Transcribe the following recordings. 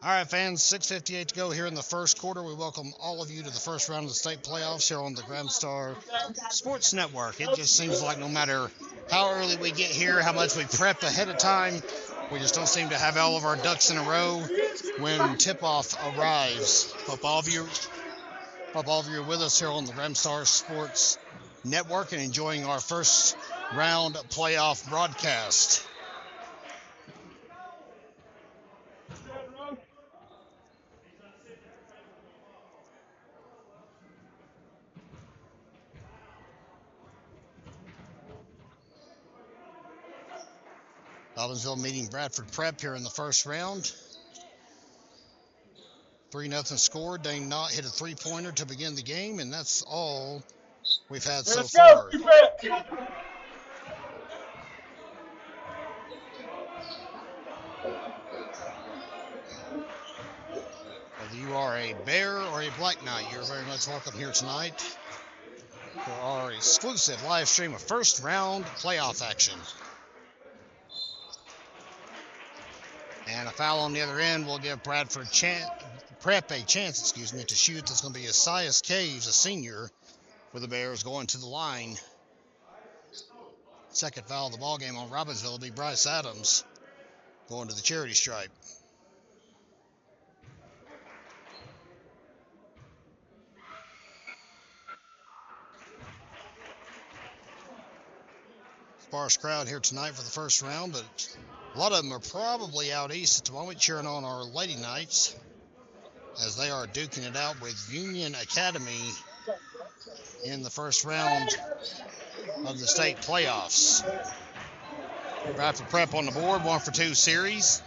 All right, fans, 6:58 to go here in the first quarter. We welcome all of you to the first round of the state playoffs here on the Gramstar Sports Network. It just seems like no matter how early we get here, how much we prep ahead of time, we just don't seem to have all of our ducks in a row when tip-off arrives. Hope all of you are with us here on the Gramstar Sports Network and enjoying our first round playoff broadcast. Robbinsville meeting Bradford Prep here in the first round. 3-0 score. Dane Knott hit a three-pointer to begin the game, and that's all we've had so far. Whether you are a Bear or a Black Knight, you're very much welcome here tonight for our exclusive live stream of first round playoff action. And a foul on the other end will give Bradford Prep a chance, to shoot. That's going to be Asias Caves, a senior, for the Bears going to the line. Second foul of the ball game on Robbinsville will be Bryce Adams going to the charity stripe. Sparse crowd here tonight for the first round, but a lot of them are probably out east at the moment cheering on our Lady Knights as they are duking it out with Union Academy in the first round of the state playoffs. Bradford Prep on the board, 1-for-2 series.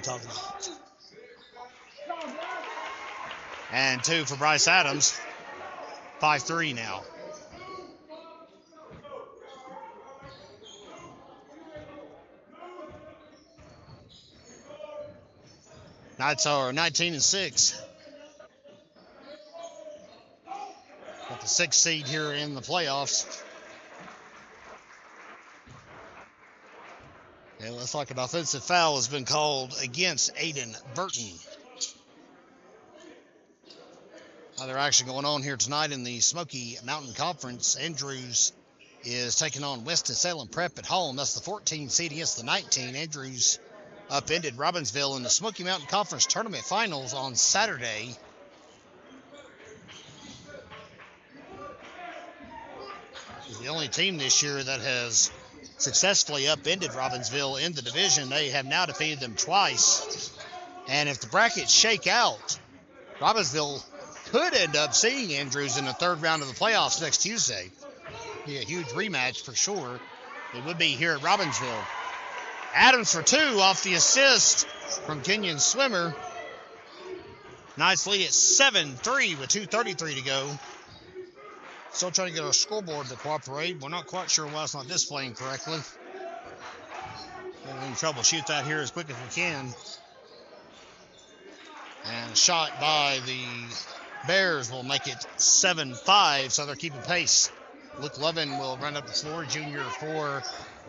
Talking about. And 2 for Bryce Adams. 5-3 now. Knights are 19-6. Got the 6th seed here in the playoffs. It looks like an offensive foul has been called against Aiden Burton. Other action going on here tonight in the Smoky Mountain Conference. Andrews is taking on Winston-Salem Prep at home. That's the 14 seed against the 19. Andrews upended Robbinsville in the Smoky Mountain Conference Tournament Finals on Saturday. Is the only team this year that has successfully upended Robbinsville in the division. They have now defeated them twice. And if the brackets shake out, Robbinsville could end up seeing Andrews in the 3rd round of the playoffs next Tuesday. Be a huge rematch for sure. It would be here at Robbinsville. Adams for 2 off the assist from Kenyon Swimmer. Nice lead at 7-3 with 2:33 to go. Still trying to get our scoreboard to cooperate. We're not quite sure why it's not displaying correctly. We're going to troubleshoot that here as quick as we can. And a shot by the Bears will make it 7-5, so they're keeping pace Luke Levin will run up the floor, junior for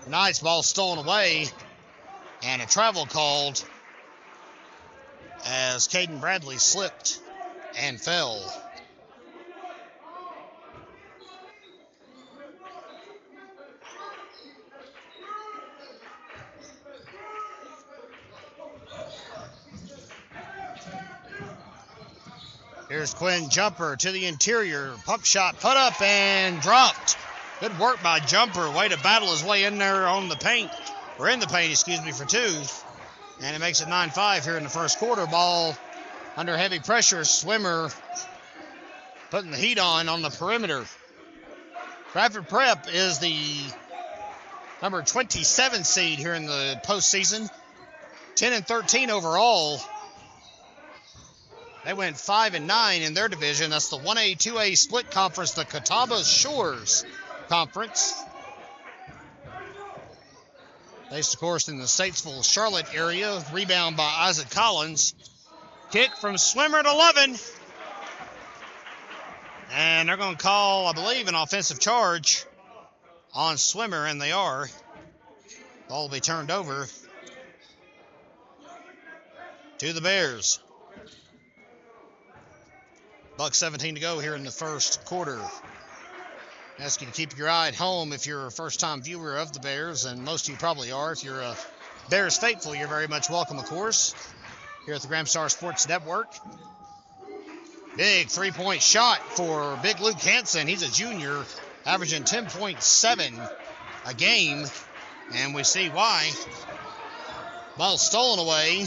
Knights. Ball stolen away, and a travel called as Caden Bradley slipped and fell. Here's Quinn Jumper to the interior. Pump shot, put up, and dropped. Good work by Jumper. Way to battle his way in there on the paint. Or in the paint, for two. And it makes it 9-5 here in the first quarter. Ball under heavy pressure. Swimmer putting the heat on the perimeter. Bradford Prep is the number 27 seed here in the postseason. 10-13 overall. They went 5-9 in their division. That's the 1A, 2A split conference, the Catawba Shores Conference. Based, of course, in the Statesville, Charlotte area. Rebound by Isaac Collins. Kick from Swimmer to Levin. And they're going to call, I believe, an offensive charge on Swimmer, and they are. Ball will be turned over to the Bears. $1:17 to go here in the first quarter. Ask you to keep your eye at home if you're a first-time viewer of the Bears, and most of you probably are. If you're a Bears faithful, you're very much welcome, of course, here at the Gramstar Sports Network. Big three-point shot for Big Luke Hansen. He's a junior, averaging 10.7 a game, and we see why. Ball stolen away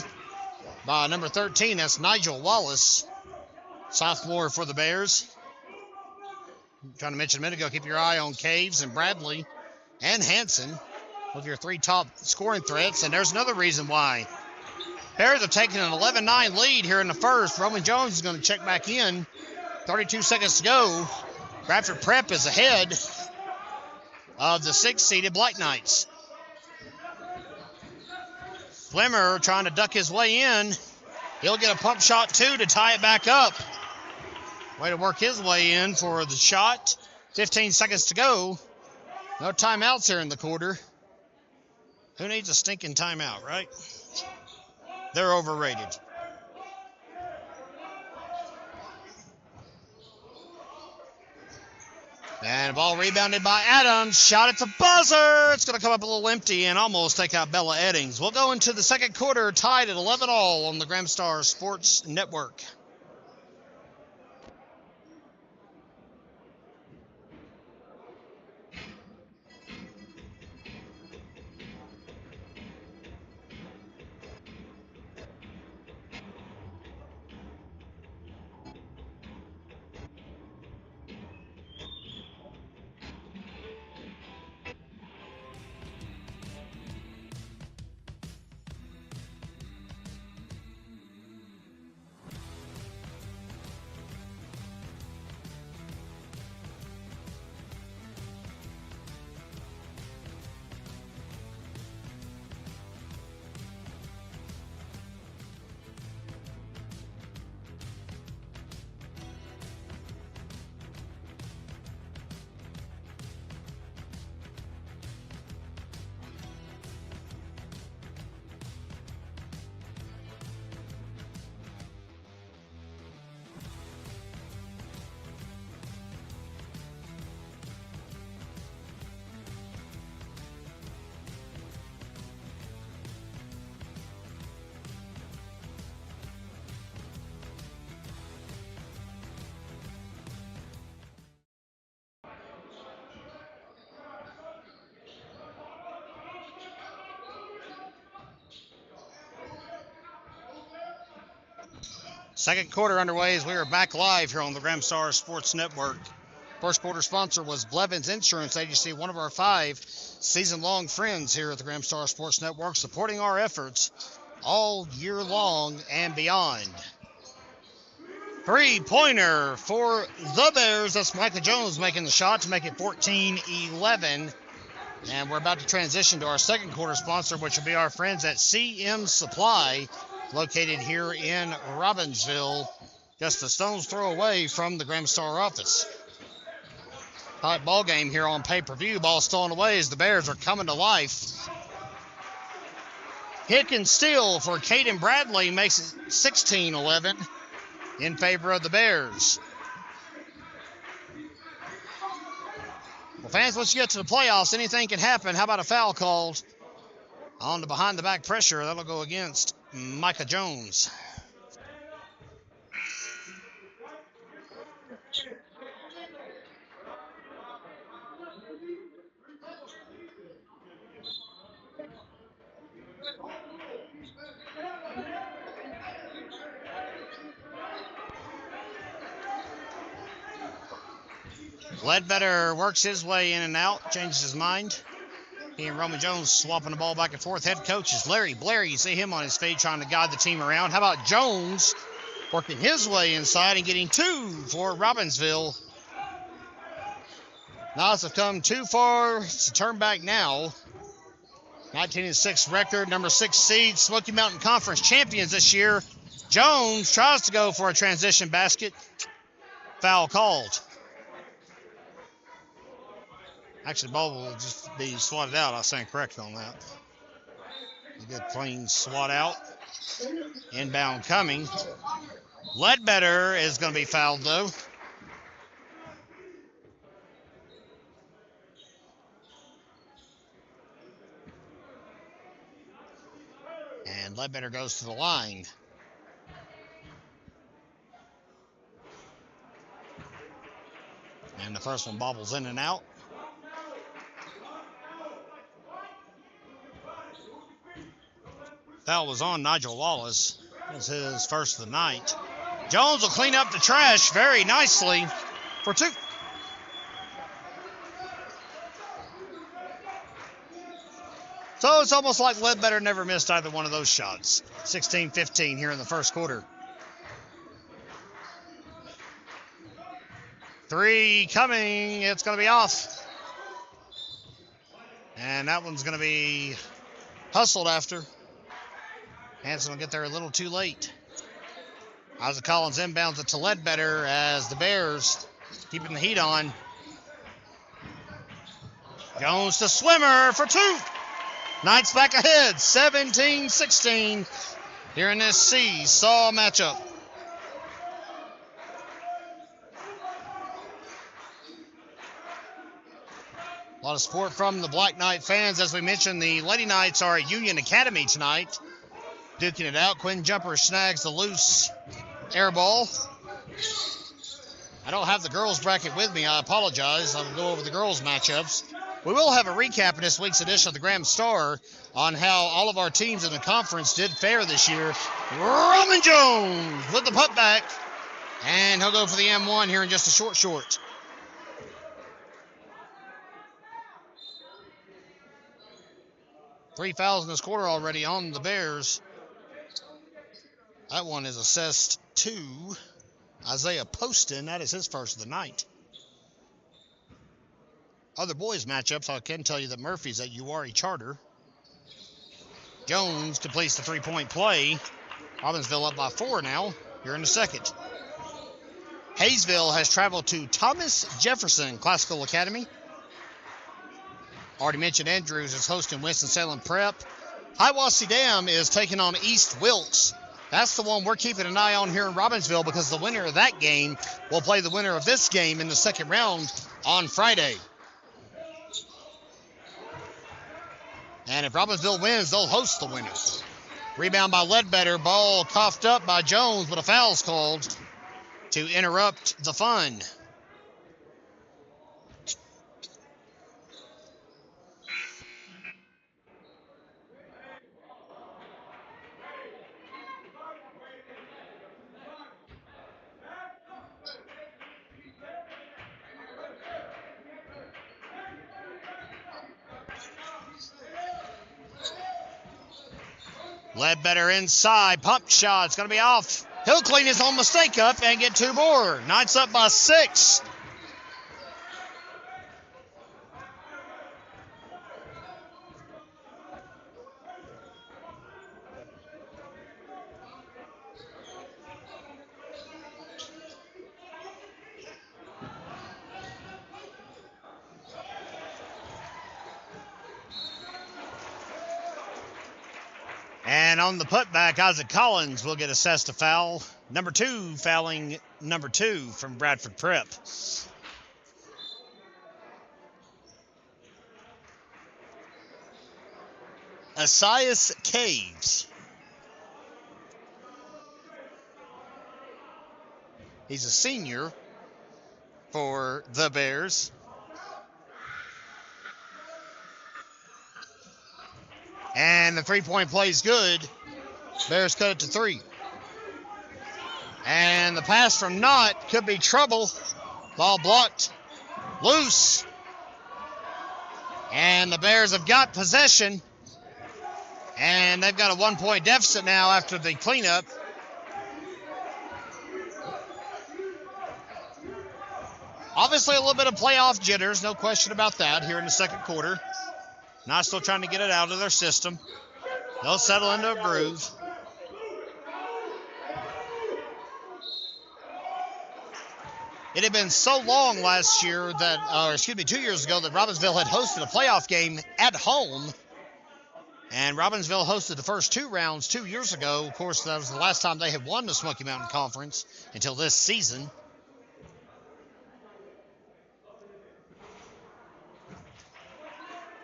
by number 13. That's Nigel Wallace, sophomore for the Bears. I'm trying to mention a minute ago, keep your eye on Caves and Bradley and Hansen with your three top scoring threats. And there's another reason why. Bears have taken an 11-9 lead here in the first. Roman Jones is going to check back in. 32 seconds to go. Bradford Prep is ahead of the 6th-seeded Black Knights. Flemmer trying to duck his way in. He'll get a pump shot, too, to tie it back up. Way to work his way in for the shot. 15 seconds to go. No timeouts here in the quarter. Who needs a stinking timeout, right? They're overrated. And the ball rebounded by Adams. Shot at the buzzer. It's going to come up a little empty and almost take out Bella Eddings. We'll go into the second quarter tied at 11-all on the Gramstar Sports Network. Second quarter underway as we are back live here on the Gramstar Sports Network. First quarter sponsor was Blevins Insurance Agency, one of our 5 season-long friends here at the Gramstar Sports Network, supporting our efforts all year long and beyond. Three-pointer for the Bears. That's Micah Jones making the shot to make it 14-11. And we're about to transition to our second quarter sponsor, which will be our friends at CM Supply, located here in Robbinsville, just a stone's throw away from the Gramstar office. Tight ball game here on pay-per-view. Ball stolen away as the Bears are coming to life. Hick and steal for Caden Bradley makes it 16-11 in favor of the Bears. Well, fans, once you get to the playoffs, anything can happen. How about a foul called on the behind-the-back pressure? That'll go against Micah Jones. Ledbetter works his way in and out, changes his mind. He and Roman Jones swapping the ball back and forth. Head coach is Larry Blair. You see him on his feet trying to guide the team around. How about Jones working his way inside and getting 2 for Robbinsville? Knights have come too far to turn back now. 19-6 record, number 6 seed, Smoky Mountain Conference champions this year. Jones tries to go for a transition basket. Foul called. Actually, the ball will just be swatted out. I was saying correct on that. A good clean swat out. Inbound coming. Ledbetter is going to be fouled, though. And Ledbetter goes to the line. And the first one bobbles in and out. Foul was on Nigel Wallace. That was his first of the night. Jones will clean up the trash very nicely for 2. So it's almost like Ledbetter never missed either one of those shots. 16-15 here in the first quarter. 3 coming. It's going to be off. And that one's going to be hustled after. Hanson will get there a little too late. Isaac Collins inbounds it to Ledbetter as the Bears keeping the heat on. Jones to Swimmer for 2. Knights back ahead, 17-16 here in this seesaw matchup. A lot of support from the Black Knight fans. As we mentioned, the Lady Knights are at Union Academy tonight. Duking it out. Quinn Jumper snags the loose air ball. I don't have the girls bracket with me. I apologize. I will go over the girls matchups. We will have a recap in this week's edition of the Graham Star on how all of our teams in the conference did fare this year. Roman Jones with the putback. And he'll go for the M1 here in just a short. 3 fouls in this quarter already on the Bears. That one is assessed to Isaiah Poston. That is his first of the night. Other boys matchups, I can tell you that Murphy's at Uwharrie Charter. Jones completes the 3-point play. Robbinsville up by 4 now, here in the second. Hayesville has traveled to Thomas Jefferson Classical Academy. Already mentioned Andrews is hosting Winston-Salem Prep. Hiawassee Dam is taking on East Wilkes. That's the one we're keeping an eye on here in Robbinsville because the winner of that game will play the winner of this game in the second round on Friday. And if Robbinsville wins, they'll host the winner. Rebound by Ledbetter. Ball coughed up by Jones, but a foul's called to interrupt the fun. Ledbetter inside, pump shot, it's going to be off. He'll clean his own mistake up and get 2 more. Knights up by 6. And on the putback, Isaac Collins will get assessed a foul. Number 2, fouling number 2 from Bradford Prep. Asias Caves. He's a senior for the Bears. And the three-point play is good. Bears cut it to 3. And the pass from Knott could be trouble. Ball blocked. Loose. And the Bears have got possession. And they've got a 1-point deficit now after the cleanup. Obviously a little bit of playoff jitters, no question about that, here in the second quarter. Not still trying to get it out of their system. They'll settle into a groove. It had been so long last year that, 2 years ago, that Robbinsville had hosted a playoff game at home. And Robbinsville hosted the first 2 rounds 2 years ago. Of course, that was the last time they had won the Smoky Mountain Conference until this season.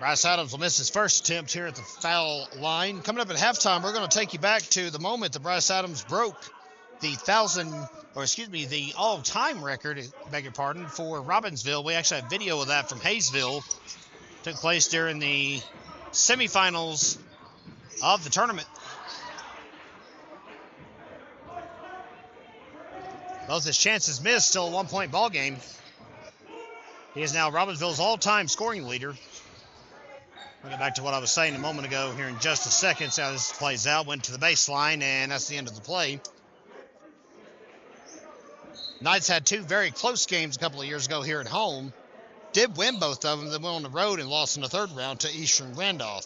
Bryce Adams will miss his first attempt here at the foul line. Coming up at halftime, we're going to take you back to the moment that Bryce Adams broke the the all-time record, beg your pardon, for Robbinsville. We actually have video of that from Hayesville. Took place during the semifinals of the tournament. Both his chances missed, still a 1-point ball game. He is now Robbinsville's all-time scoring leader. We'll get back to what I was saying a moment ago here in just a second. See how this plays out. Went to the baseline, and that's the end of the play. Knights had 2 very close games a couple of years ago here at home. Did win both of them, then went on the road and lost in the third round to Eastern Randolph.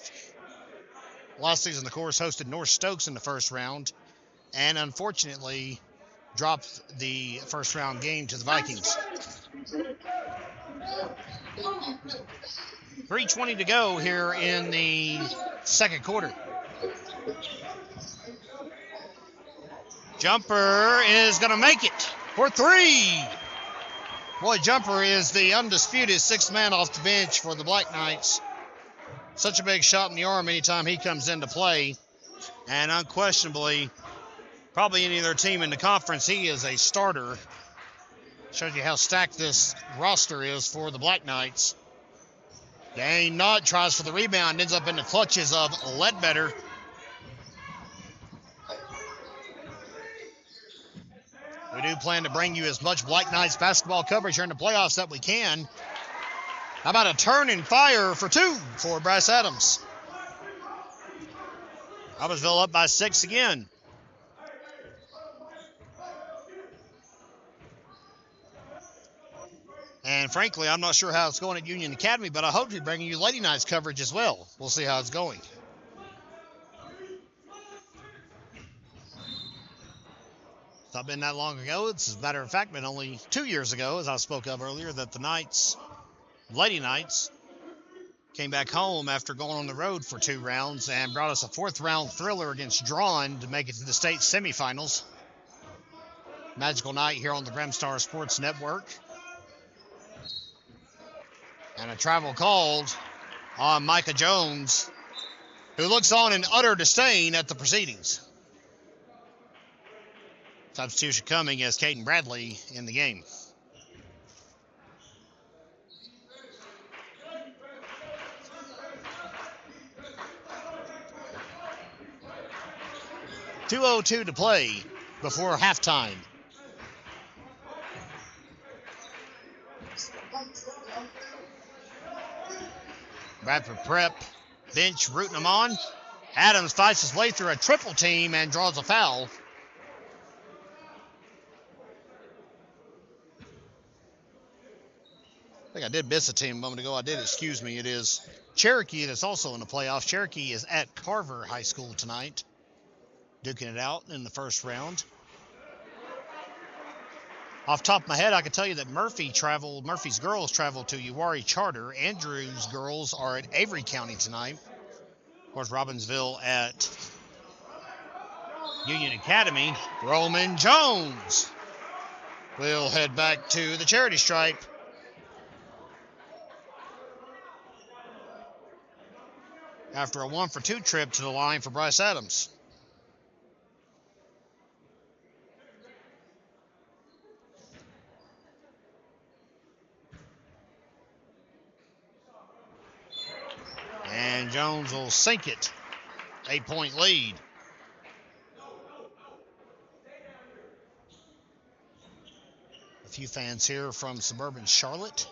Last season, the course hosted North Stokes in the first round, and unfortunately dropped the first round game to the Vikings. 3:20 to go here in the second quarter. Jumper is going to make it for 3. Boy, Jumper is the undisputed 6th man off the bench for the Black Knights. Such a big shot in the arm anytime he comes into play. And unquestionably, probably any other team in the conference, he is a starter. Shows you how stacked this roster is for the Black Knights. Dane Knott tries for the rebound, ends up in the clutches of Ledbetter. We do plan to bring you as much Black Knights basketball coverage here in the playoffs that we can. How about a turn and fire for 2 for Bryce Adams? Robbinsville up by 6 again. And frankly, I'm not sure how it's going at Union Academy, but I hope to be bringing you Lady Knights coverage as well. We'll see how it's going. It's not been that long ago. It's, as a matter of fact, been only 2 years ago, as I spoke of earlier, that the Knights, Lady Knights, came back home after going on the road for 2 rounds and brought us a 4th-round thriller against Drawn to make it to the state semifinals. Magical night here on the Gramstar Sports Network. And a travel called on Micah Jones, who looks on in utter disdain at the proceedings. Substitution coming as Caden Bradley in the game. .202 to play before halftime. Bradford Prep bench rooting them on. Adams fights his way through a triple team and draws a foul. I think I did miss a team a moment ago. I did, excuse me. It is Cherokee that's also in the playoffs. Cherokee is at Carver High School tonight, duking it out in the first round. Off the top of my head, I can tell you that Murphy's girls traveled to Uwharrie Charter. Andrew's girls are at Avery County tonight. Of course, Robbinsville at Union Academy. Roman Jones will head back to the charity stripe. After a 1-for-2 trip to the line for Bryce Adams. And Jones will sink it. 8-point lead. A few fans here from suburban Charlotte.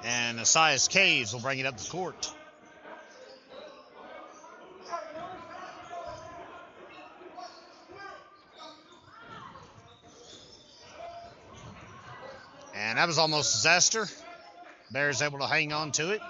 And Asias Caves will bring it up the court. And that was almost a disaster. Bears able to hang on to it.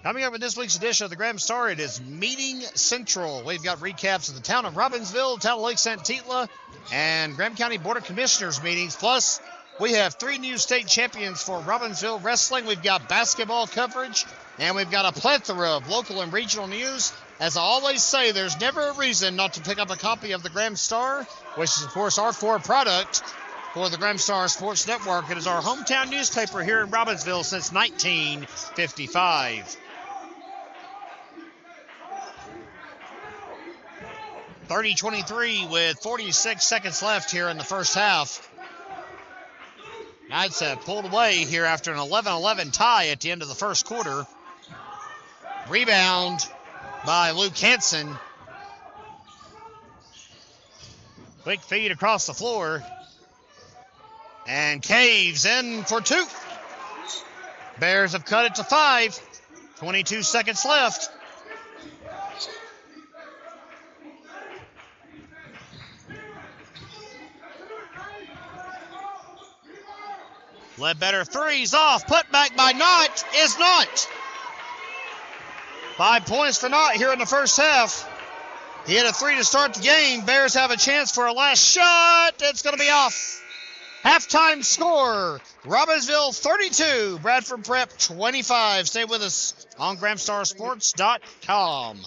Coming up in this week's edition of the Graham Star, it is Meeting Central. We've got recaps of the town of Robbinsville, town of Lake St. Titla, and Graham County Board of Commissioners meetings. Plus, we have 3 new state champions for Robbinsville wrestling. We've got basketball coverage, and we've got a plethora of local and regional news. As I always say, there's never a reason not to pick up a copy of the Graham Star, which is, of course, our core product for the Graham Star Sports Network. It is our hometown newspaper here in Robbinsville since 1955. 30-23 with 46 seconds left here in the first half. Knights have pulled away here after an 11-11 tie at the end of the first quarter. Rebound by Luke Hansen. Quick feed across the floor. And Caves in for 2. Bears have cut it to 5. 22 seconds left. Ledbetter threes off. Put back by Knott is not. 5 points for Knott here in the first half. He had a 3 to start the game. Bears have a chance for a last shot. It's going to be off. Halftime score, Robbinsville 32, Bradford Prep 25. Stay with us on GrahamStarSports.com.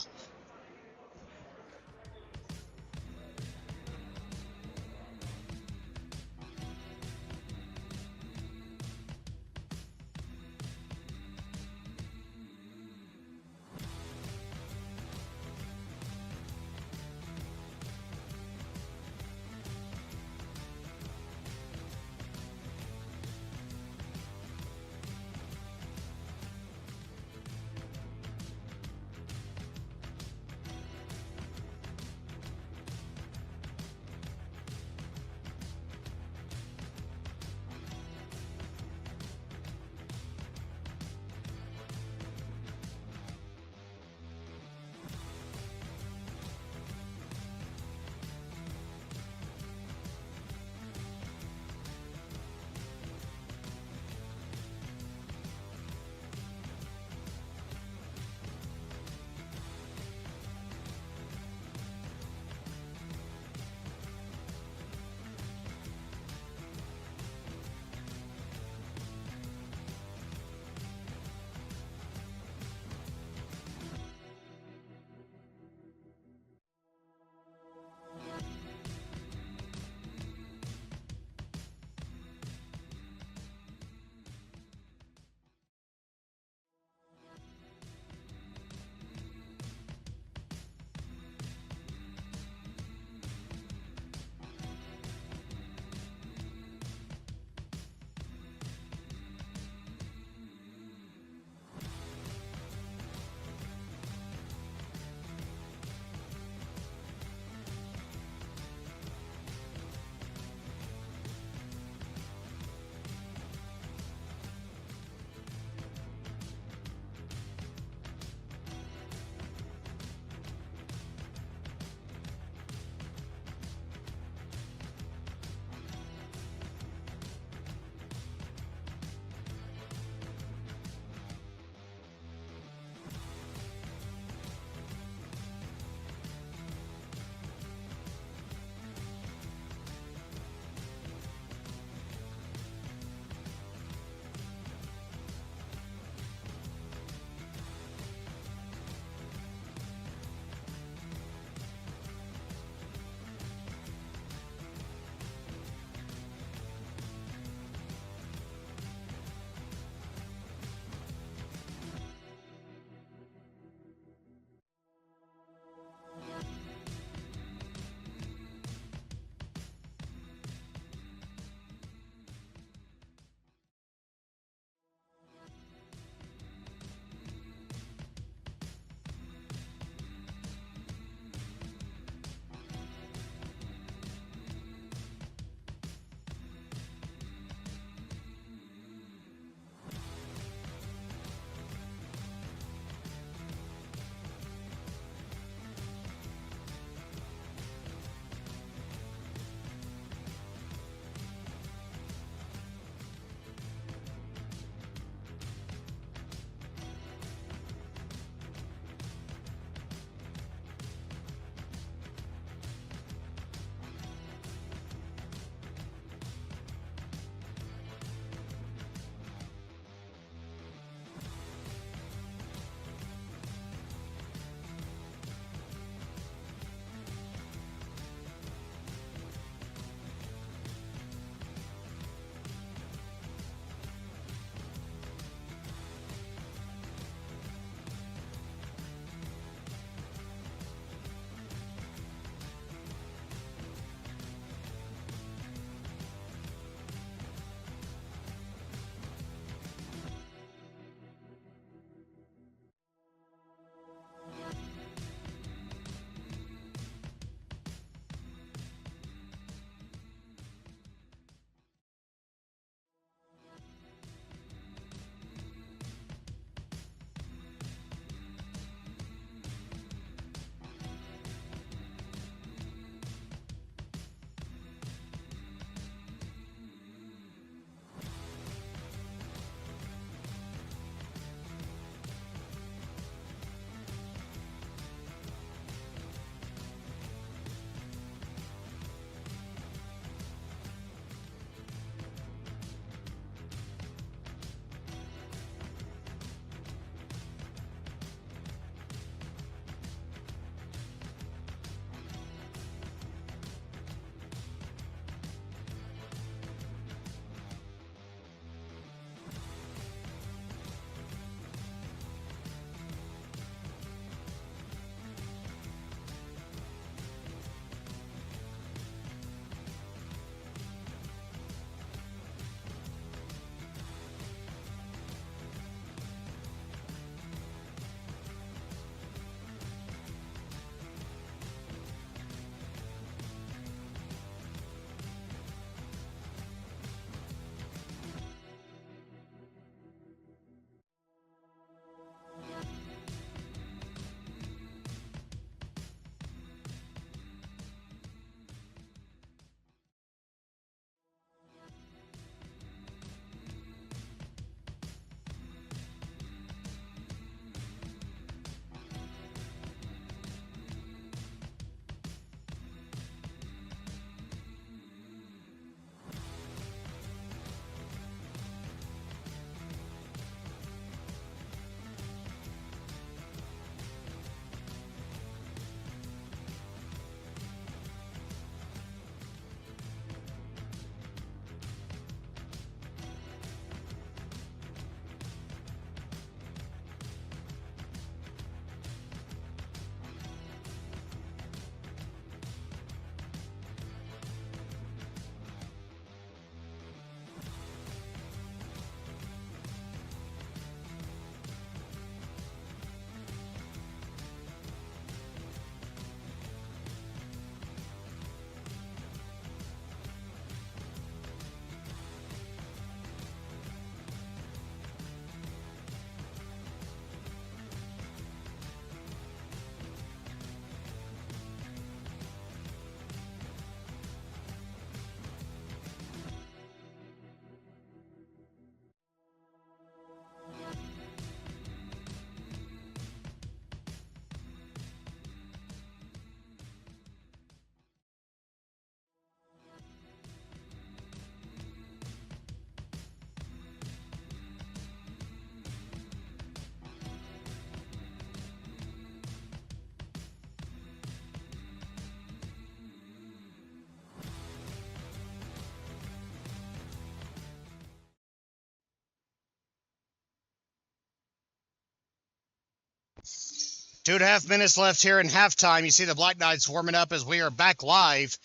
2.5 minutes left here in halftime. You see the Black Knights warming up as we are back live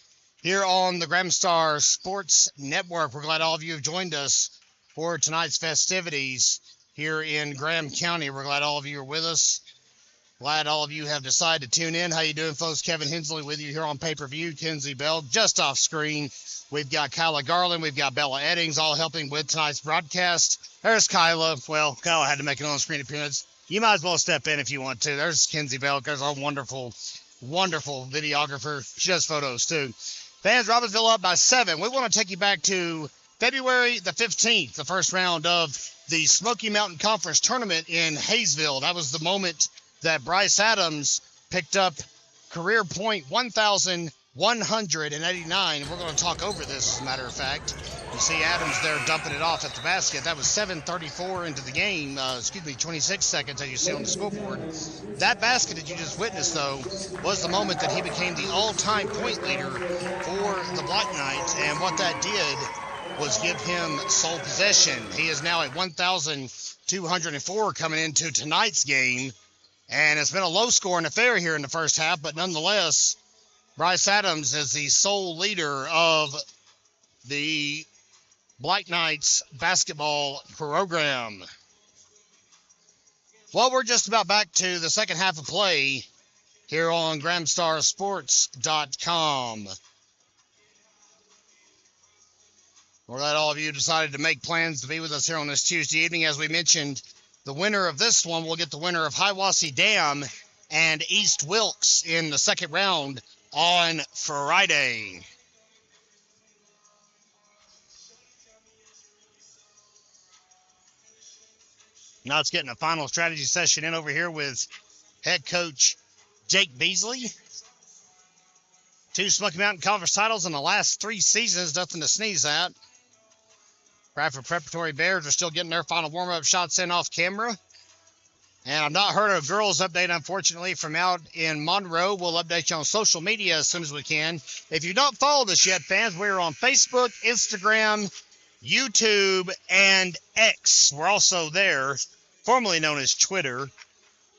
here on the Gramstar Sports Network. We're glad all of you have joined us for tonight's festivities here in Graham County. We're glad all of you are with us. Glad all of you have decided to tune in. How you doing, folks? Kevin Hensley with you here on pay-per-view. Kenzie Bell just off screen. We've got Kyla Garland. We've got Bella Eddings all helping with tonight's broadcast. There's Kyla. Well, Kyla had to make an on-screen appearance. You might as well step in if you want to. There's Kenzie Bell. There's our wonderful, wonderful videographer. She does photos, too. Fans, Robbinsville up by 7. We want to take you back to February the 15th, the first round of the Smoky Mountain Conference Tournament in Hayesville. That was the moment that Bryce Adams picked up career point 1,189. And we're going to talk over this, as a matter of fact. You see Adams there dumping it off at the basket. That was 7:34 into the game. 26 seconds, as you see on the scoreboard. That basket that you just witnessed, though, was the moment that he became the all-time point leader for the Black Knights. And what that did was give him sole possession. He is now at 1,204 coming into tonight's game. And it's been a low-scoring affair here in the first half, but nonetheless, Bryce Adams is the sole leader of the Black Knights basketball program. Well, we're just about back to the second half of play here on GramstarSports.com. We're glad all of you decided to make plans to be with us here on this Tuesday evening. As we mentioned, the winner of this one will get the winner of Hiawassee Dam and East Wilkes in the second round on Friday. Now it's getting a final strategy session in over here with head coach Jake Beasley. 2 Smoky Mountain Conference titles in the last 3 seasons, nothing to sneeze at. Bradford Preparatory Bears are still getting their final warm-up shots in off camera. And I've not heard a girls update, unfortunately, from out in Monroe. We'll update you on social media as soon as we can. If you don't follow us yet, fans, we're on Facebook, Instagram, YouTube, and X. We're also there, formerly known as Twitter,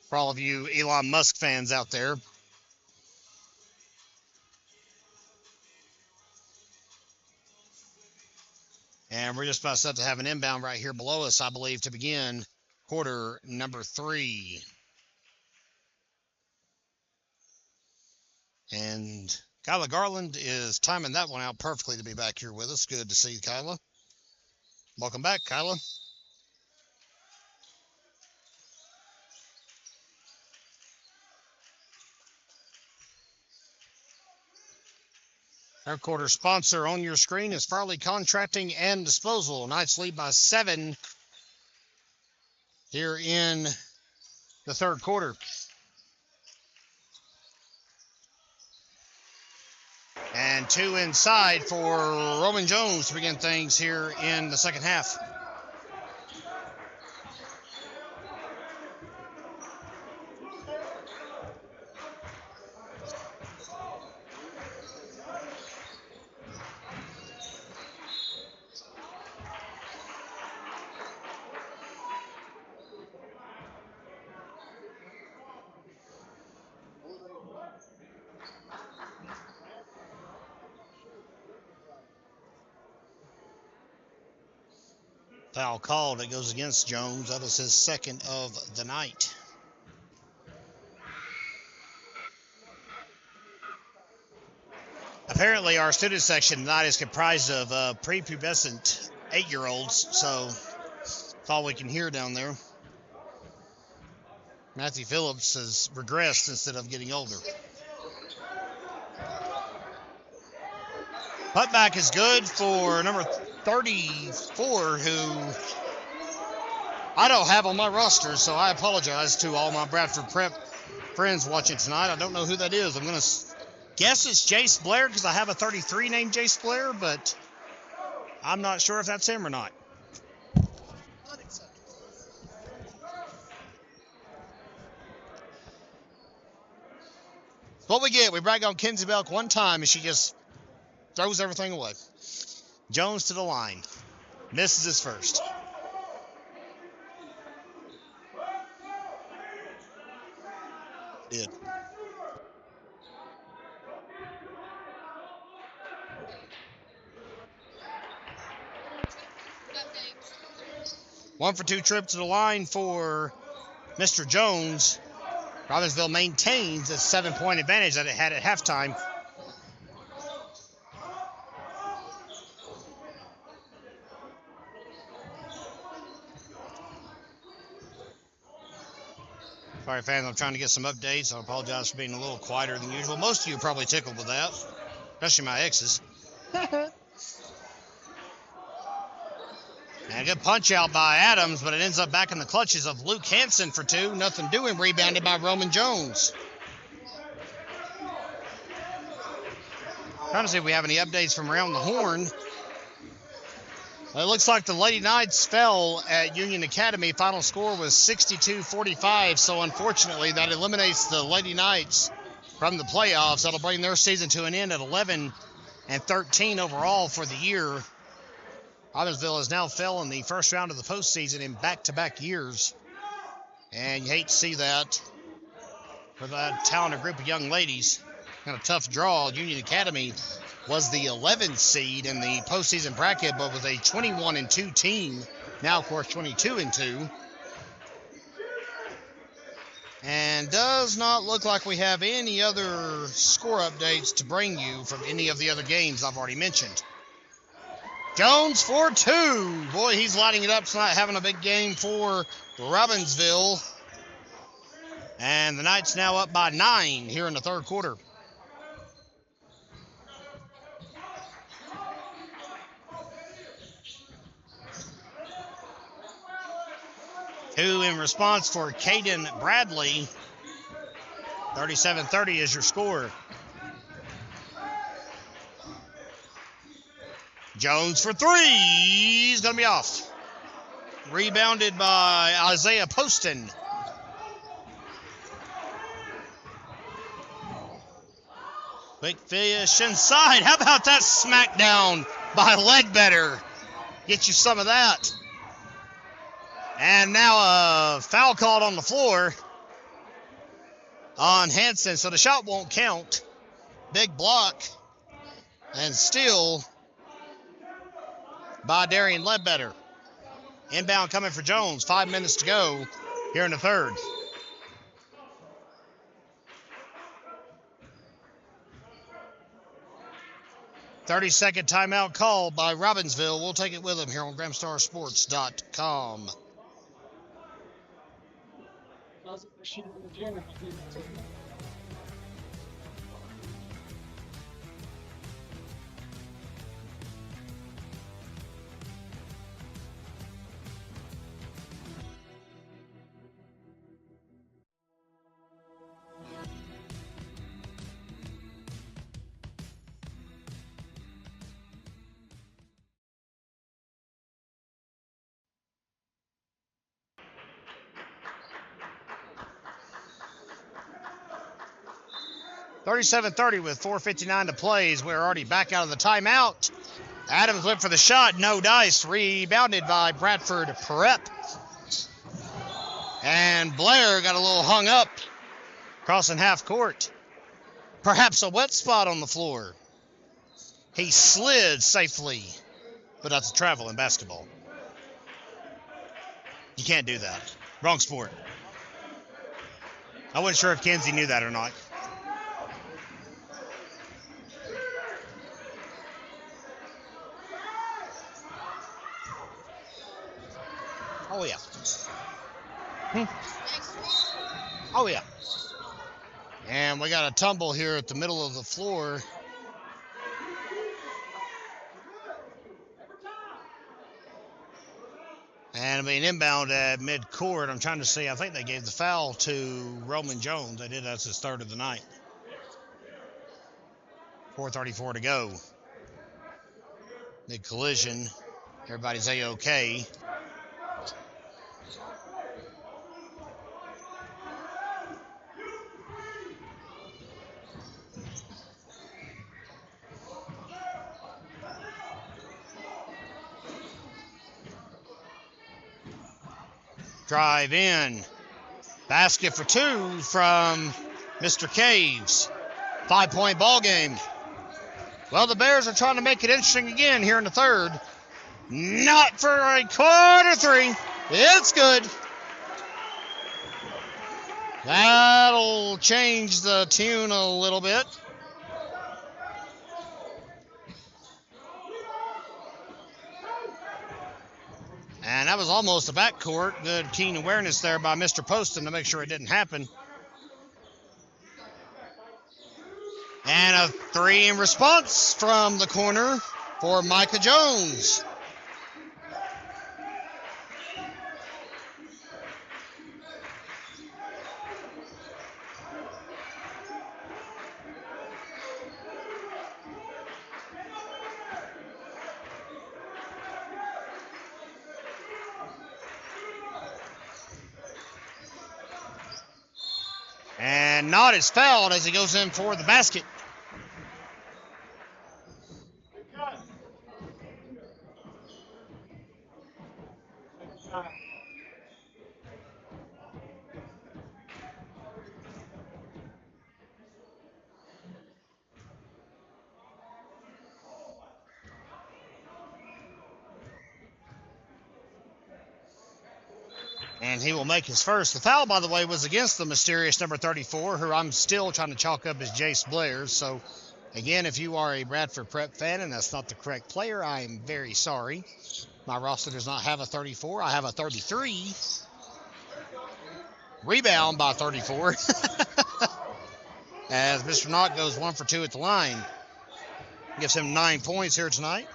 for all of you Elon Musk fans out there. And we're just about set to have an inbound right here below us, I believe, to begin quarter number 3. And Kyla Garland is timing that one out perfectly to be back here with us. Good to see you, Kyla. Welcome back, Kyla. Our quarter sponsor on your screen is Farley Contracting and Disposal. Knights lead by 7 here in the third quarter. And 2 inside for Roman Jones to begin things here in the second half. Foul called. It goes against Jones. That is his second of the night. Apparently, our student section tonight is comprised of prepubescent 8-year-olds, so that's all we can hear down there. Matthew Phillips has regressed instead of getting older. Putback is good for number 34, who I don't have on my roster, so I apologize to all my Bradford Prep friends watching tonight. I don't know who that is. I'm going to guess it's Jace Blair because I have a 33 named Jace Blair, but I'm not sure if that's him or not. What we get, we brag on Kenzie Belk one time and she just throws everything away. Jones to the line. Misses his first. Did. One for two trip to the line for Mr. Jones. Robbinsville maintains a 7-point advantage that it had at halftime. Sorry, fans, I'm trying to get some updates. I apologize for being a little quieter than usual. Most of you are probably tickled with that, especially my exes. And a good punch out by Adams, but it ends up back in the clutches of Luke Hansen for two. Nothing doing, rebounded by Roman Jones. Trying to see if we have any updates from around the horn. Well, it looks like the Lady Knights fell at Union Academy. Final score was 62-45, so unfortunately that eliminates the Lady Knights from the playoffs. That'll bring their season to an end at 11-13 overall for the year. Robbinsville has now fell in the first round of the postseason in back-to-back years, and you hate to see that for that talented group of young ladies. Kind of tough draw. Union Academy was the 11th seed in the postseason bracket, but was a 21-2 team. Now, of course, 22-2. And does not look like we have any other score updates to bring you from any of the other games I've already mentioned. Jones for two. Boy, he's lighting it up tonight, having a big game for Robbinsville. And the Knights now up by 9 here in the third quarter. Two in response for Caden Bradley. 37-30 is your score. Jones for three. He's going to be off. Rebounded by Isaiah Poston. Quick fish inside. How about that smackdown by Ledbetter? Get you some of that. And now a foul called on the floor on Hansen, so the shot won't count. Big block and steal by Darian Ledbetter. Inbound coming for Jones. 5 minutes to go here in the third. "30-second timeout called by Robbinsville. We'll take it with them here on GramstarSports.com. 37-30 with 4:59 to play as we're already back out of the timeout. Adams went for the shot, no dice. Rebounded by Bradford Prep. And Blair got a little hung up, crossing half court. Perhaps a wet spot on the floor. He slid safely, but that's travel in basketball. You can't do that. Wrong sport. I wasn't sure if Kenzie knew that or not. Oh, yeah. Oh, yeah. And we got a tumble here at the middle of the floor. And it'll be an inbound at midcourt. I'm trying to see. I think they gave the foul to Roman Jones. They did. That's his third of the night. 4:34 to go. Big collision. Everybody's A-OK. Drive in. Basket for two from Mr. Caves. 5-point ball game. Well, the Bears are trying to make it interesting again here in the third. Not for a quarter three. It's good. That'll change the tune a little bit. And that was almost a backcourt. Good keen awareness there by Mr. Poston to make sure it didn't happen. And a three in response from the corner for Micah Jones. And Knott is fouled as he goes in for the basket. And he will make his first. The foul, by the way, was against the mysterious number 34, who I'm still trying to chalk up as Jace Blair. So, again, if you are a Bradford Prep fan and that's not the correct player, I am very sorry. My roster does not have a 34. I have a 33. Rebound by 34. As Mr. Knott goes 1 for 2 at the line. Gives him 9 points here tonight.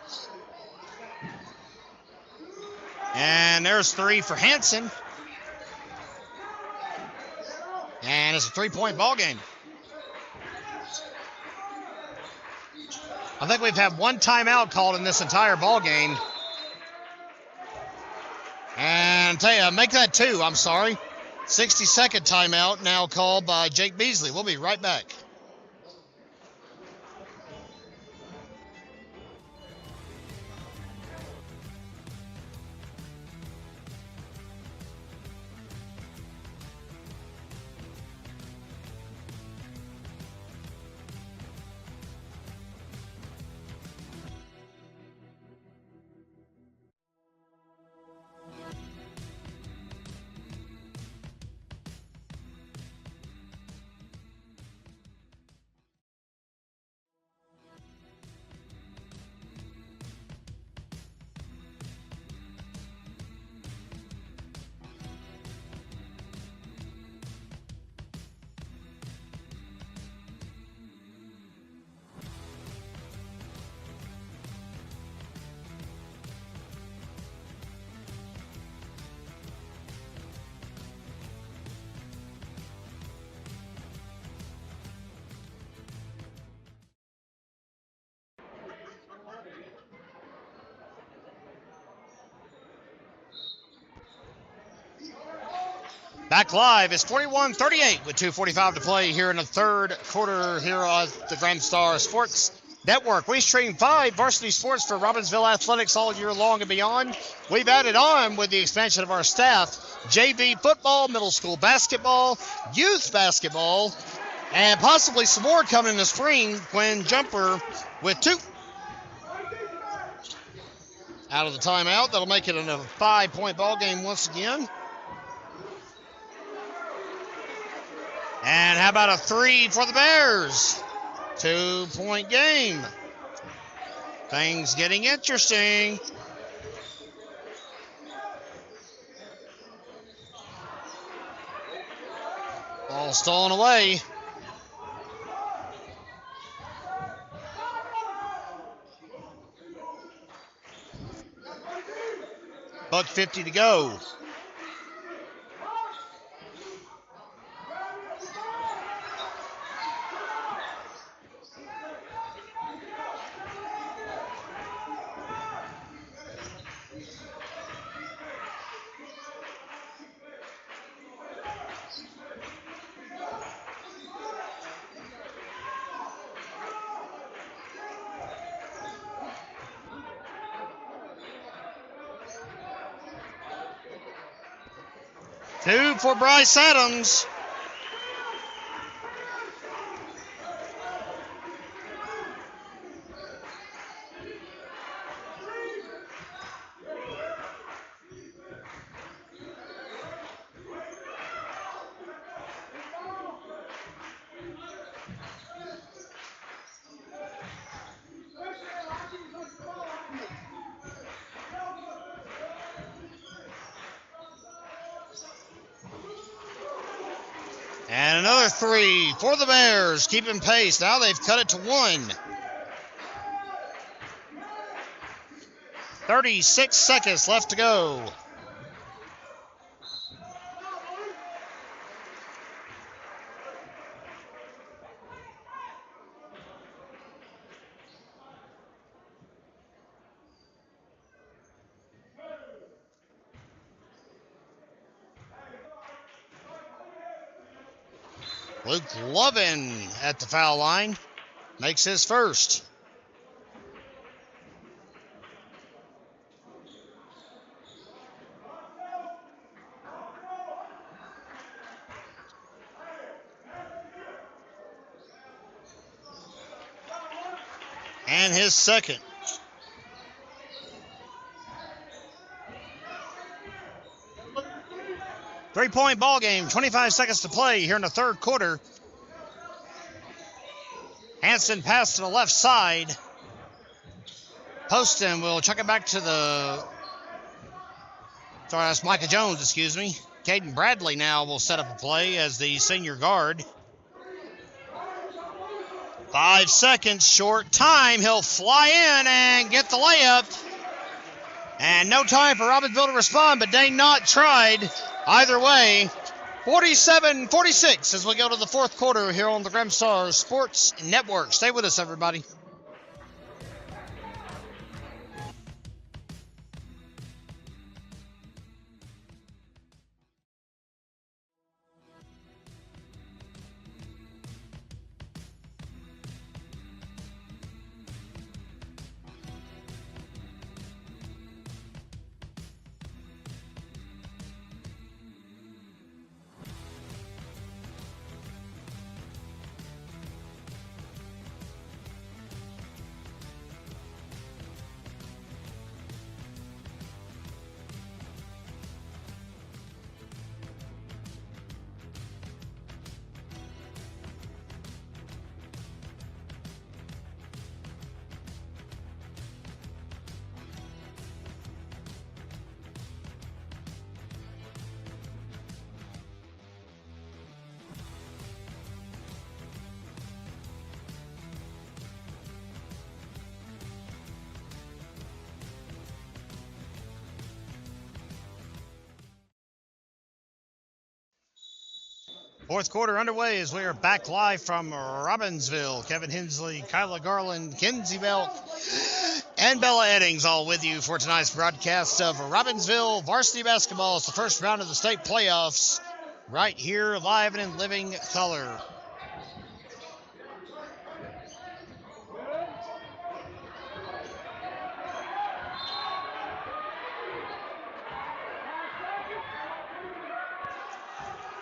And there's 3 for Hanson. And it's a 3-point ball game. I think we've had 1 timeout called in this entire ball game. And tell you, make that 2, I'm sorry. 60-second timeout now called by Jake Beasley. We'll be right back. Back live, it's 41-38 with 2:45 to play here in the third quarter here on the Grand Star Sports Network. We stream 5 varsity sports for Robbinsville athletics all year long and beyond. We've added on with the expansion of our staff, JV football, middle school basketball, youth basketball, and possibly some more coming in the spring when Jumper with 2 out of the timeout. That'll make it a 5-point ball game once again. And how about a 3 for the Bears? 2-point game. Things getting interesting. Ball stolen away. $1:50 to go. Two for Bryce Adams. another 3 for the Bears, keeping pace. Now they've cut it to 1. 36 seconds left to go. Luke Lovin at the foul line makes his first. And his second. Three-point ball game, 25 seconds to play here in the third quarter. Hanson pass to the left side. Poston will chuck it back to that's Micah Jones, excuse me. Caden Bradley now will set up a play as the senior guard. 5 seconds, short time. He'll fly in and get the layup. And no time for Robbinsville to respond, but Dane Knott tried. Either way, 47-46 as we go to the fourth quarter here on the Gramstar Sports Network. Stay with us, everybody. Fourth quarter underway as we are back live from Robbinsville. Kevin Hensley, Kyla Garland, Kenzie Belk, and Bella Eddings all with you for tonight's broadcast of Robbinsville Varsity Basketball. It's the first round of the state playoffs right here live and in living color.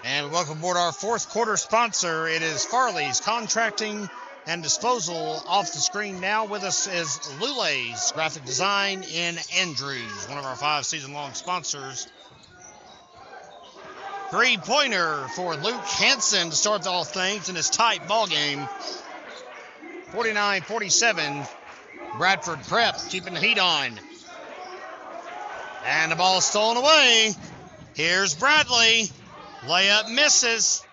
And welcome aboard our fourth quarter sponsor. It is Farley's Contracting and Disposal. Off the screen now with us is Lulay's Graphic Design in Andrews, one of our 5 season-long sponsors. Three-pointer for Luke Hanson to start all things in this tight ball game. 49-47, Bradford Prep keeping the heat on. And the ball stolen away. Here's Bradley. Layup misses.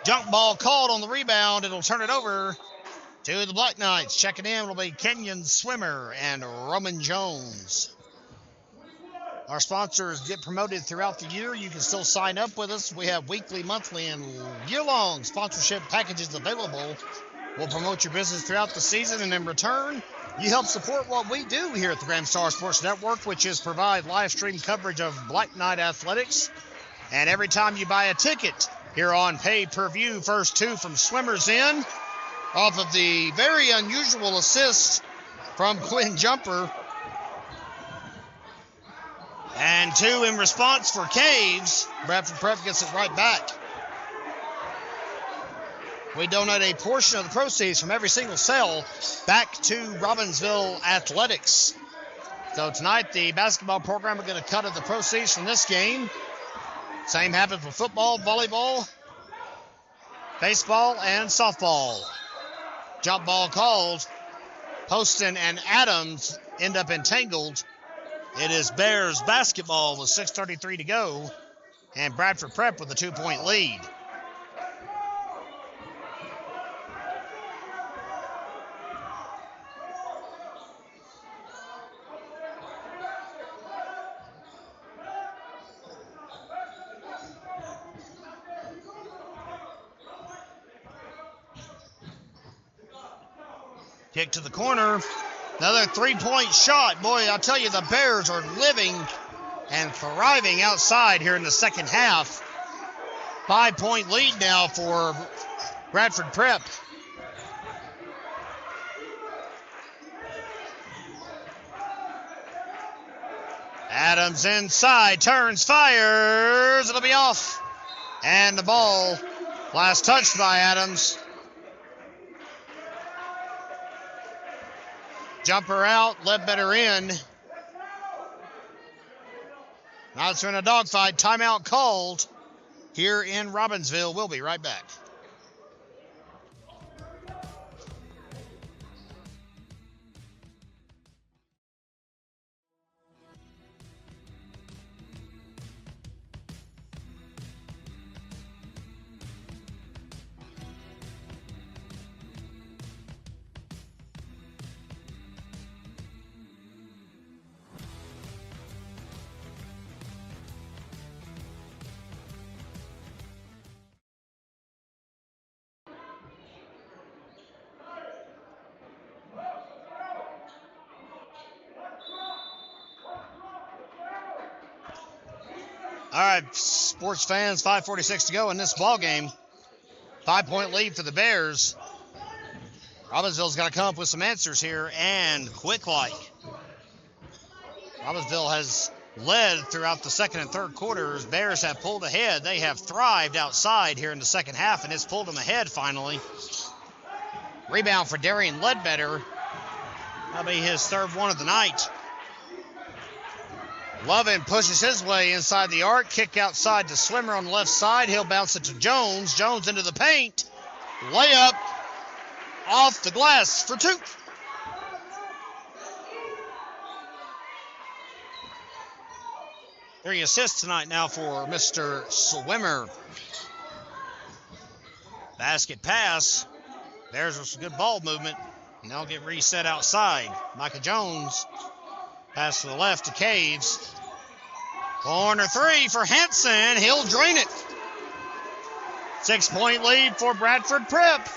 Junk ball called on the rebound. It'll turn it over to the Black Knights. Checking in will be Kenyon Swimmer and Roman Jones. Our sponsors get promoted throughout the year. You can still sign up with us. We have weekly, monthly, and year-long sponsorship packages available. We'll promote your business throughout the season, and in return, you help support what we do here at the Gramstar Sports Network, which is provide live stream coverage of Black Knight athletics. And every time you buy a ticket here on pay-per-view, first 2 from Swimmers in, off of the very unusual assist from Quinn Jumper. And 2 in response for Caves. Bradford Prep gets it right back. We donate a portion of the proceeds from every single sale back to Robbinsville Athletics. So tonight, the basketball program are going to cut of the proceeds from this game. Same happens for football, volleyball, baseball, and softball. Jump ball called. Poston and Adams end up entangled. It is Bears basketball with 6:33 to go, and Bradford Prep with a 2-point lead. Kick to the corner. Another three-point shot. Boy, I'll tell you, the Bears are living and thriving outside here in the second half. 5-point lead now for Bradford Prep. Adams inside, turns, fires. It'll be off. And the ball, last touched by Adams. Jumper out, Ledbetter in. Now it's in a dogfight. Timeout called here in Robbinsville. We'll be right back. All right, sports fans, 5:46 to go in this ball game. 5-point lead for the Bears. Robbinsville's got to come up with some answers here, and quick like. Robbinsville has led throughout the second and third quarters. Bears have pulled ahead. They have thrived outside here in the second half, and it's pulled them ahead finally. Rebound for Darian Ledbetter. That'll be his third one of the night. Lovin pushes his way inside the arc. Kick outside to Swimmer on the left side. He'll bounce it to Jones. Jones into the paint. Layup off the glass for two. Three assists tonight now for Mr. Swimmer. Basket pass. There's some good ball movement. And they'll get reset outside. Micah Jones. Pass to the left to Caves. Corner three for Hanson. He'll drain it. 6-point lead for Bradford Prep.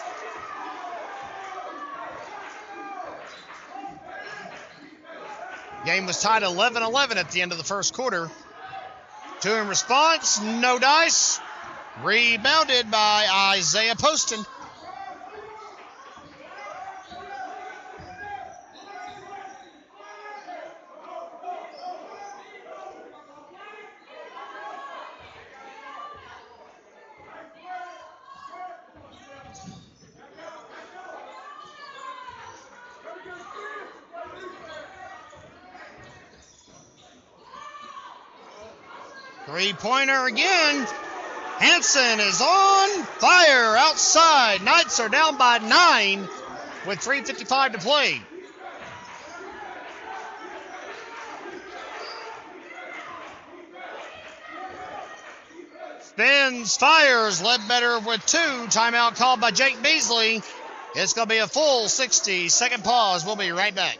Game was tied 11-11 at the end of the first quarter. Two in response, no dice. Rebounded by Isaiah Poston. Three-pointer again. Hanson is on fire outside. Knights are down by 9 with 3:55 to play. Spins, fires. Ledbetter with 2. Timeout called by Jake Beasley. It's going to be a full 60-second pause. We'll be right back.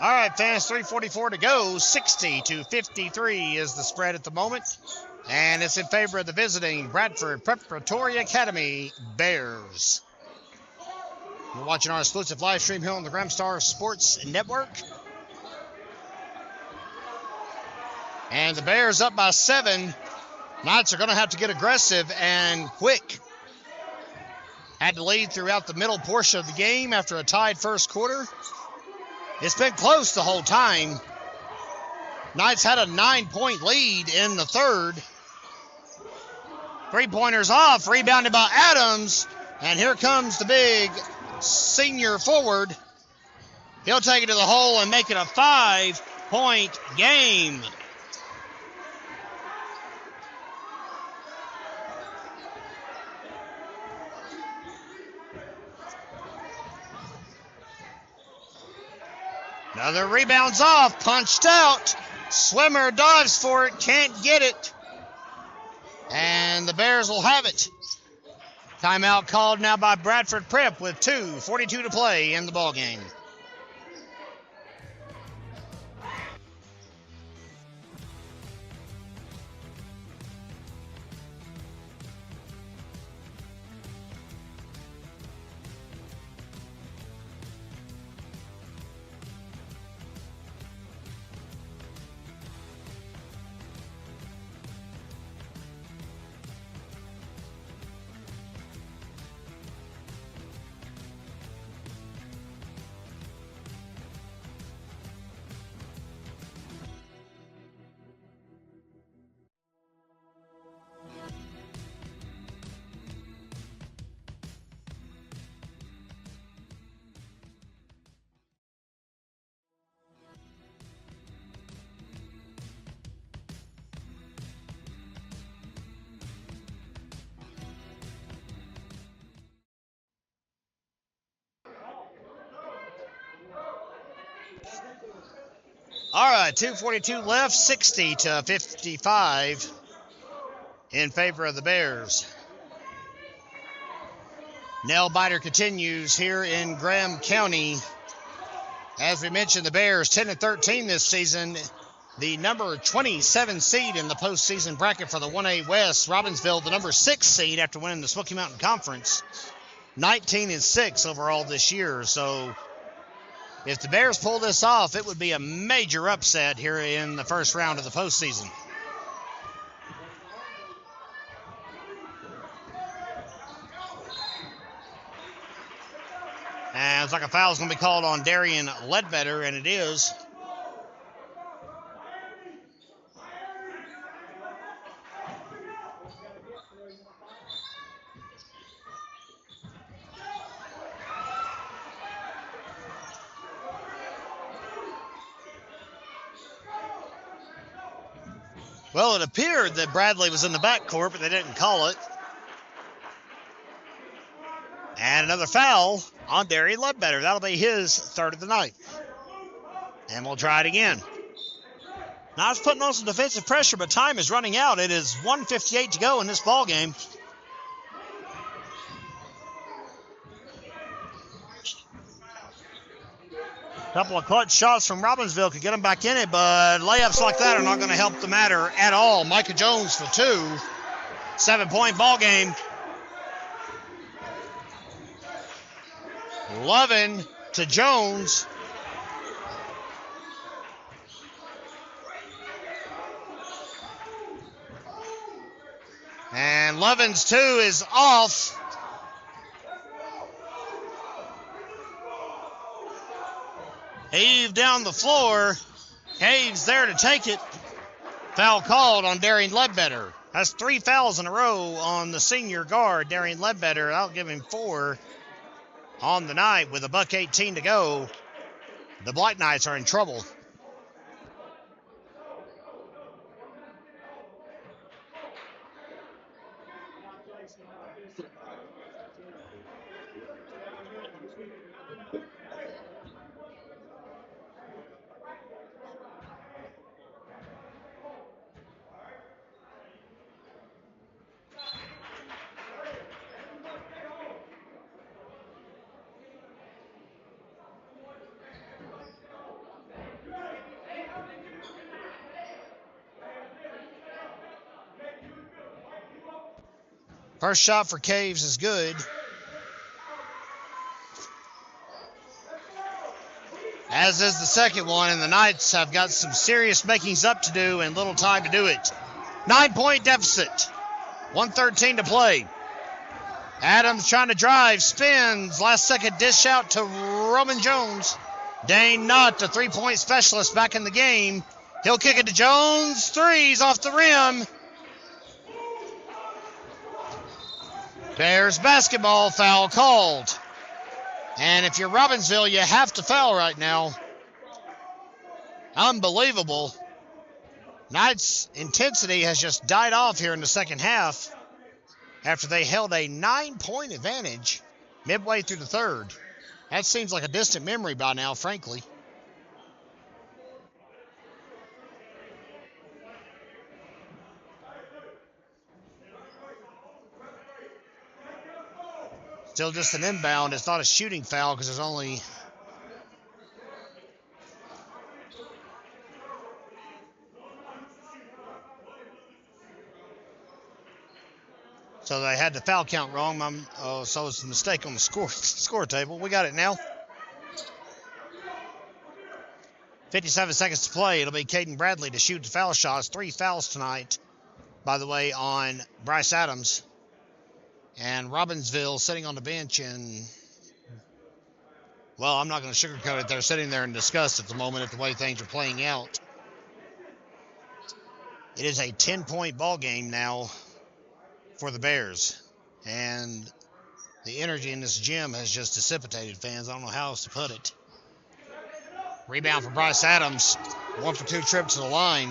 All right, fans, 3:44 to go. 60-53 is the spread at the moment. And it's in favor of the visiting Bradford Preparatory Academy Bears. You're watching our exclusive live stream here on the Gramstar Sports Network. And the Bears up by 7. Knights are going to have to get aggressive and quick. Had to lead throughout the middle portion of the game after a tied first quarter. It's been close the whole time. Knights had a 9-point lead in the third. Three-pointers off, rebounded by Adams. And here comes the big senior forward. He'll take it to the hole and make it a 5-point game. Another rebound's off, punched out. Swimmer dives for it, can't get it. And the Bears will have it. Timeout called now by Bradford Prep with 2:42 to play in the ballgame. All right, 2:42 left, 60-55 in favor of the Bears. Nail biter continues here in Graham County. As we mentioned, the Bears 10-13 this season. The number 27 seed in the postseason bracket for the 1A West. Robbinsville, the number 6 seed after winning the Smoky Mountain Conference. 19-6 overall this year. So if the Bears pull this off, it would be a major upset here in the first round of the postseason. And it's like a foul is going to be called on Darian Ledbetter, and it is. Well, it appeared that Bradley was in the backcourt, but they didn't call it. And another foul on Darian Ledbetter. That'll be his third of the night. And we'll try it again. Now it's putting on some defensive pressure, but time is running out. It is 1:58 to go in this ball game. A couple of clutch shots from Robbinsville could get them back in it, but layups like that are not going to help the matter at all. Micah Jones for 2. 7-point ball game. Lovin to Jones. And Lovin's 2 is off. Heave down the floor. Cave's there to take it. Foul called on Darian Ledbetter. That's 3 fouls in a row on the senior guard, Darian Ledbetter. I'll give him 4 on the night with $1:18 to go. The Black Knights are in trouble. First shot for Caves is good. as is the second one, and the Knights have got some serious makings up to do and little time to do it. 9-point deficit, 1:13 to play. Adams trying to drive, spins, last second dish out to Roman Jones. Dane Knott, the 3-point specialist, back in the game. He'll kick it to Jones, threes off the rim. Bears basketball, foul called. And if you're Robbinsville, you have to foul right now. Unbelievable. Knights' intensity has just died off here in the second half after they held a 9-point advantage midway through the third. That seems like a distant memory by now, frankly. Still just an inbound. It's not a shooting foul because there's only... So they had the foul count wrong. So it's a mistake on the score table. We got it now. 57 seconds to play. It'll be Caden Bradley to shoot the foul shots. 3 fouls tonight, by the way, on Bryce Adams. And Robbinsville sitting on the bench and, well, I'm not going to sugarcoat it. They're sitting there in disgust at the moment at the way things are playing out. It is a 10-point ball game now for the Bears. And the energy in this gym has just dissipated, fans. I don't know how else to put it. Rebound for Bryce Adams. 1-for-2 trip to the line.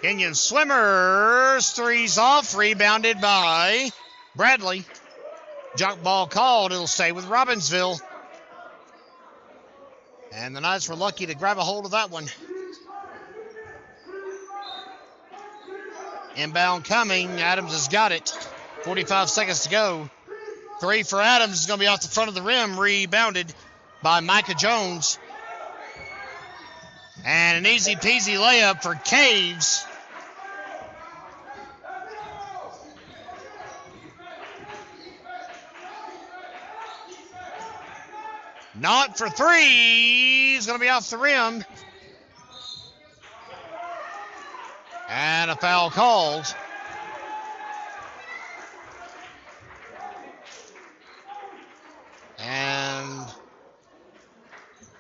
Kenyon Swimmers, threes off, rebounded by Bradley. Junk ball called. It'll stay with Robbinsville. And the Knights were lucky to grab a hold of that one. Inbound coming. Adams has got it. 45 seconds to go. 3 for Adams is going to be off the front of the rim. Rebounded by Micah Jones. And an easy peasy layup for Caves. Not for 3. He's going to be off the rim. And a foul called. And I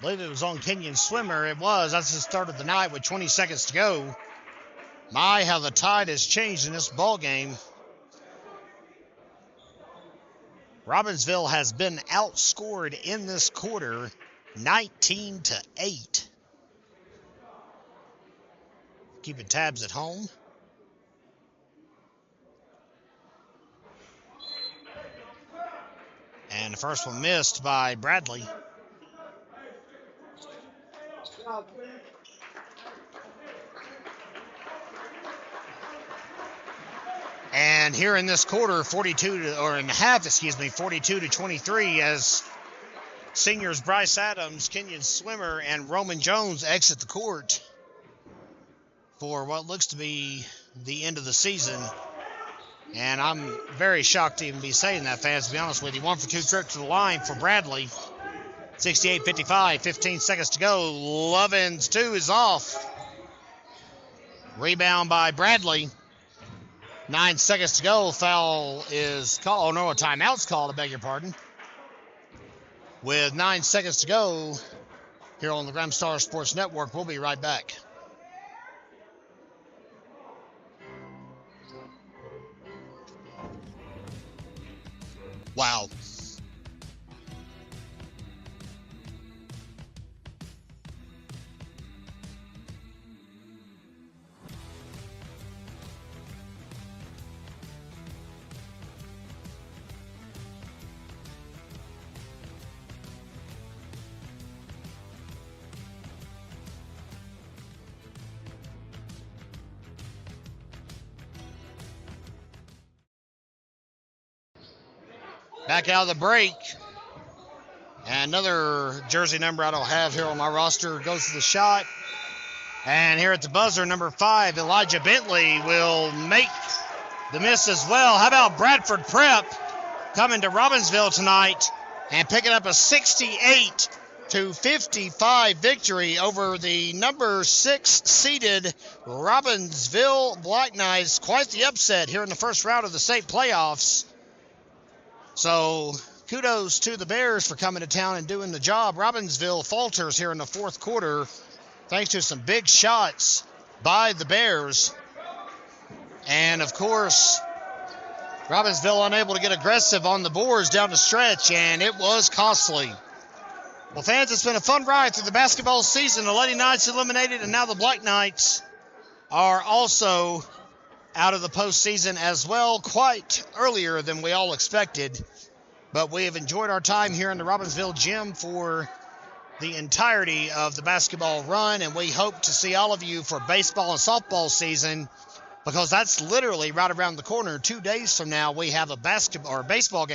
believe it was on Kenyon Swimmer. It was. That's the start of the night with 20 seconds to go. My, how the tide has changed in this ball game. Robbinsville has been outscored in this quarter 19-8. Keeping tabs at home. And the first one missed by Bradley. And here in this quarter, 42-23, as seniors Bryce Adams, Kenyon Swimmer, and Roman Jones exit the court for what looks to be the end of the season. And I'm very shocked to even be saying that, fans, to be honest with you. 1-for-2 trip to the line for Bradley. 68-55, 15 seconds to go. Lovins 2 is off. Rebound by Bradley. 9 seconds to go. Foul is called. Oh, no, a timeout's called. I beg your pardon. With 9 seconds to go here on the Gramstar Sports Network. We'll be right back. Wow. Back out of the break. And another jersey number I don't have here on my roster goes to the shot. And here at the buzzer, number 5, Elijah Bentley will make the miss as well. How about Bradford Prep coming to Robbinsville tonight and picking up a 68-55 victory over the number 6 seeded Robbinsville Black Knights. Quite the upset here in the first round of the state playoffs. So kudos to the Bears for coming to town and doing the job. Robbinsville falters here in the fourth quarter thanks to some big shots by the Bears. And, of course, Robbinsville unable to get aggressive on the boards down the stretch, and it was costly. Well, fans, it's been a fun ride through the basketball season. The Lady Knights eliminated, and now the Black Knights are also out of the postseason as well, quite earlier than we all expected. But we have enjoyed our time here in the Robbinsville gym for the entirety of the basketball run, and we hope to see all of you for baseball and softball season, because that's literally right around the corner. 2 days from now, we have a baseball game.